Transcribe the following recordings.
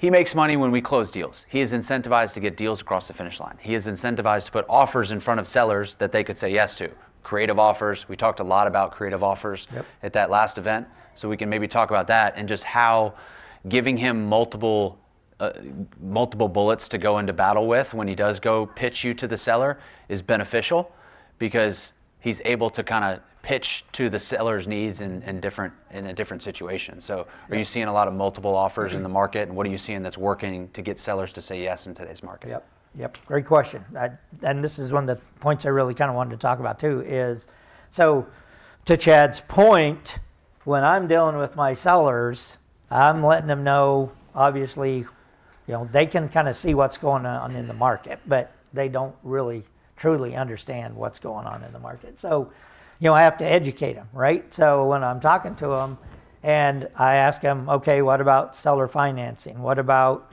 he makes money when we close deals. He is incentivized to get deals across the finish line. He is incentivized to put offers in front of sellers that they could say yes to. Creative offers. We talked a lot about creative offers at that last event. So we can maybe talk about that and just how giving him multiple bullets to go into battle with when he does go pitch you to the seller is beneficial, because he's able to kind of pitch to the seller's needs in a different situation. So are you seeing a lot of multiple offers in the market, and what are you seeing that's working to get sellers to say yes in today's market? Yep. Great question. And this is one of the points I really kind of wanted to talk about too, is so to Chad's point, when I'm dealing with my sellers, I'm letting them know, obviously, they can kind of see what's going on in the market, but they don't really truly understand what's going on in the market. So, I have to educate them, right? So when I'm talking to them and I ask them, okay, what about seller financing? What about,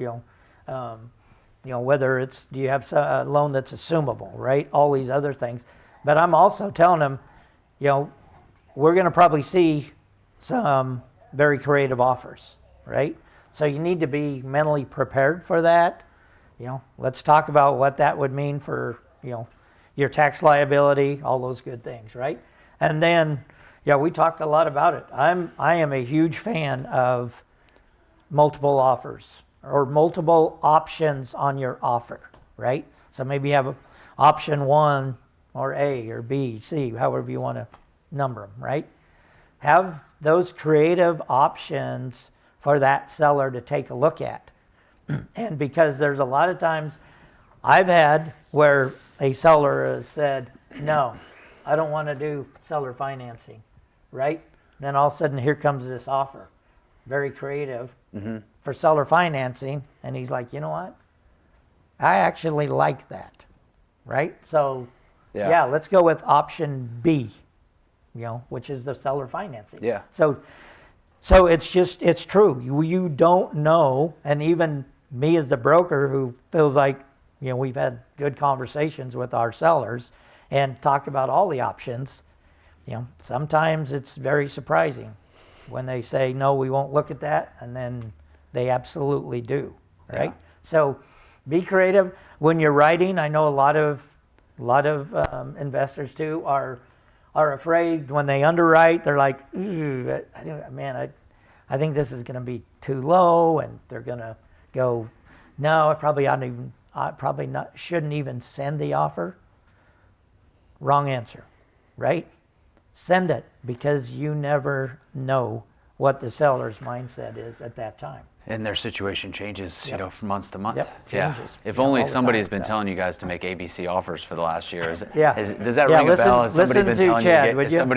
whether it's, do you have a loan that's assumable, right? All these other things. But I'm also telling them, we're going to probably see some very creative offers, right? So you need to be mentally prepared for that. Let's talk about what that would mean for, your tax liability, all those good things, right? And then, we talked a lot about it. I am a huge fan of multiple offers or multiple options on your offer, right? So maybe you have option 1 or A or B, C, however you want to number them, right? Have those creative options for that seller to take a look at. And because there's a lot of times I've had where a seller has said, no, I don't want to do seller financing, right? Then all of a sudden here comes this offer, very creative for seller financing. And he's like, you know what? I actually like that, right? So let's go with option B, which is the seller financing. Yeah. So it's true. You don't know, and even me as the broker who feels like, we've had good conversations with our sellers and talked about all the options, sometimes it's very surprising when they say, no, we won't look at that, and then they absolutely do, right? Yeah. So be creative. When you're writing, I know a lot of investors too are afraid when they underwrite. They're like, I think this is going to be too low, and they're going to go, no, I shouldn't even send the offer. Wrong answer, right? Send it, because you never know what the seller's mindset is at that time. And their situation changes, from month to month. Changes. If only somebody has been telling you guys to make ABC offers for the last year. Does that ring a bell? Has somebody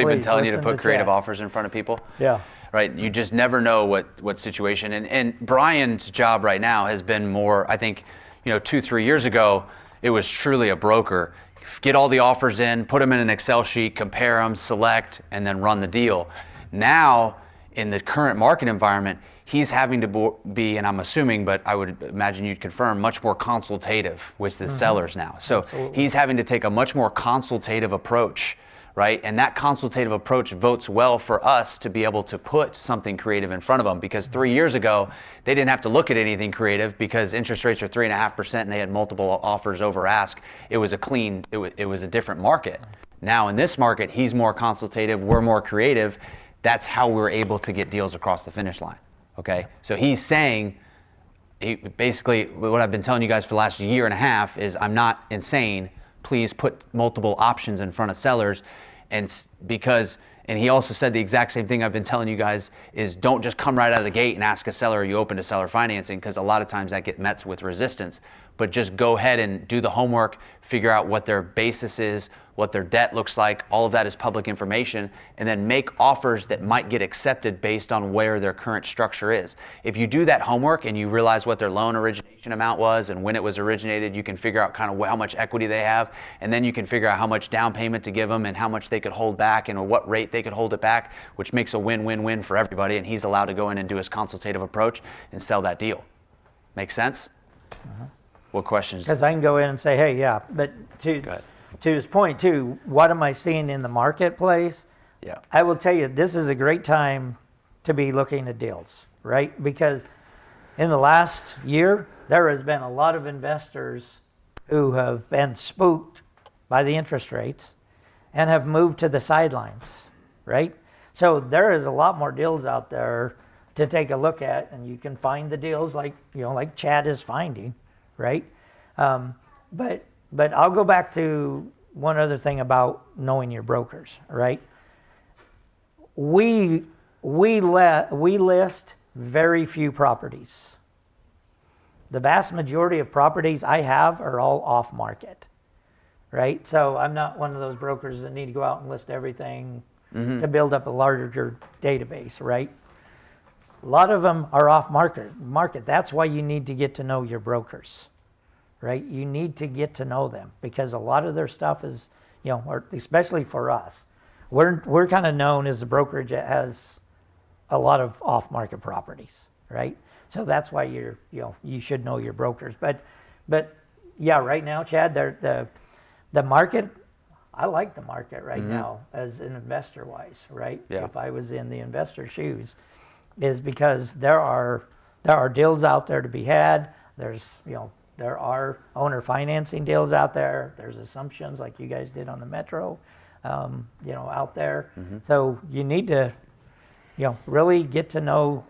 been telling you to put creative offers in front of people? Yeah. Right. You just never know what situation. And Brian's job right now has been more, I think, 2-3 years ago, it was truly a broker. Get all the offers in, put them in an Excel sheet, compare them, select, and then run the deal. Now, in the current market environment, he's having to be, and I'm assuming, but I would imagine you'd confirm, much more consultative with the sellers now. So he's having to take a much more consultative approach, right? And that consultative approach votes well for us to be able to put something creative in front of them, because 3 years ago, they didn't have to look at anything creative because interest rates are 3.5% and they had multiple offers over ask. It was it was a different market. Now in this market, he's more consultative, we're more creative. That's how we're able to get deals across the finish line. Okay, so he's saying, basically what I've been telling you guys for the last year and a half is, I'm not insane. Please put multiple options in front of sellers. And he also said the exact same thing I've been telling you guys is, don't just come right out of the gate and ask a seller, are you open to seller financing? Because a lot of times that gets met with resistance. But just go ahead and do the homework, figure out what their basis is, what their debt looks like. All of that is public information, and then make offers that might get accepted based on where their current structure is. If you do that homework and you realize what their loan origination amount was and when it was originated, you can figure out kind of how much equity they have, and then you can figure out how much down payment to give them and how much they could hold back and what rate they could hold it back, which makes a win-win-win for everybody, and he's allowed to go in and do his consultative approach and sell that deal. Make sense? What questions? Because I can go in and say, hey, yeah, but to his point too, what am I seeing in the marketplace? Yeah. I will tell you, this is a great time to be looking at deals, right? Because in the last year, there has been a lot of investors who have been spooked by the interest rates and have moved to the sidelines, right? So there is a lot more deals out there to take a look at, and you can find the deals like Chad is finding, right? But I'll go back to one other thing about knowing your brokers, right? We list very few properties. The vast majority of properties I have are all off market, right? So I'm not one of those brokers that need to go out and list everything to build up a larger database, right? A lot of them are off market. That's why you need to get to know your brokers, right? You need to get to know them because a lot of their stuff is, or especially for us, we're kind of known as a brokerage that has a lot of off market properties, right? So that's why you should know your brokers. But yeah, right now, Chad, the market, I like the market right now as an investor wise, right? Yeah. If I was in the investor shoes, is because there are deals out there to be had. There's there are owner financing deals out there. There's assumptions like you guys did on the Metro, out there. So you need to really get to know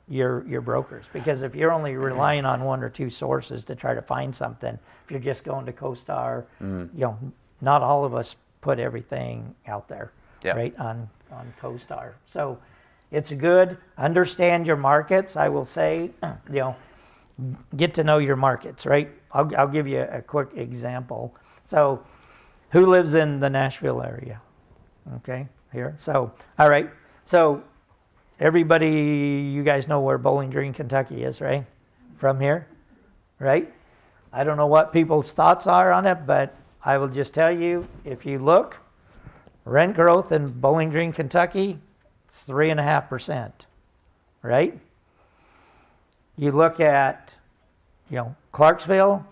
your brokers, because if you're only relying on one or two sources to try to find something, if you're just going to CoStar, not all of us put everything out there, right, on CoStar. So it's good. Understand your markets. I will say, get to know your markets, right? I'll give you a quick example. So who lives in the Nashville area? Okay, here. So, all right. So everybody, you guys know where Bowling Green, Kentucky is, right? From here, right? I don't know what people's thoughts are on it, but I will just tell you, if you look, rent growth in Bowling Green, Kentucky, it's 3.5%, right? You look at, Clarksville,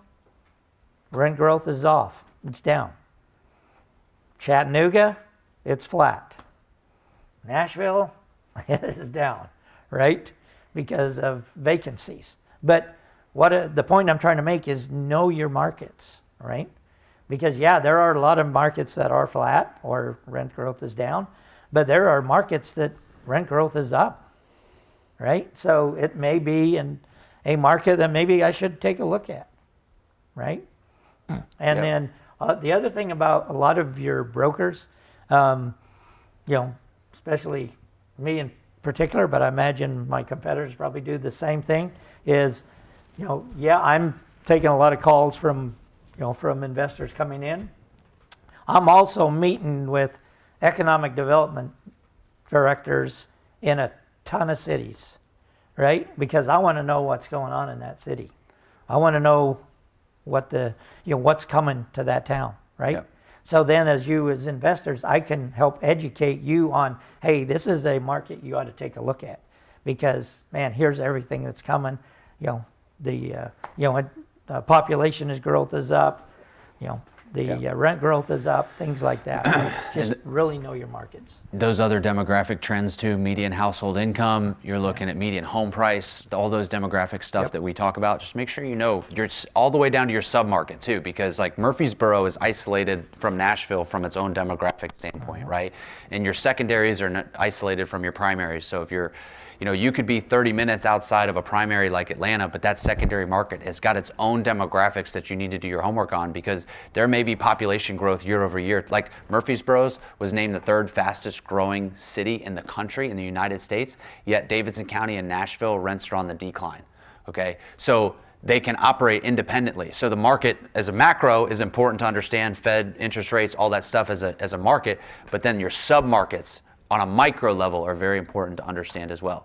rent growth is off. It's down. Chattanooga, it's flat. Nashville, it is down, right? Because of vacancies. But the point I'm trying to make is know your markets, right? Because there are a lot of markets that are flat or rent growth is down, but there are markets that rent growth is up, right? So it may be in a market that maybe I should take a look at, right? And then the other thing about a lot of your brokers, especially me in particular, but I imagine my competitors probably do the same thing, is, I'm taking a lot of calls from investors coming in. I'm also meeting with economic development directors in a ton of cities, right? Because I want to know what's going on in that city. I want to know what's coming to that town, right? Yep. So then as investors, I can help educate you on, hey, this is a market you ought to take a look at, because man, here's everything that's coming. The population growth is up, rent growth is up, things like that. Just really know your markets. Those other demographic trends too, median household income, you're looking at median home price, all those demographic stuff that we talk about. Just make sure you're all the way down to your submarket too, because like Murfreesboro is isolated from Nashville from its own demographic standpoint, right? And your secondaries are not isolated from your primaries. So if you're you could be 30 minutes outside of a primary like Atlanta, but that secondary market has got its own demographics that you need to do your homework on, because there may be population growth year over year. Like Murfreesboro was named the 3rd fastest growing city in the country in the United States, yet Davidson County and Nashville rents are on the decline, okay? So they can operate independently. So the market as a macro is important to understand, Fed, interest rates, all that stuff as a market, but then your sub-markets on a micro level are very important to understand as well.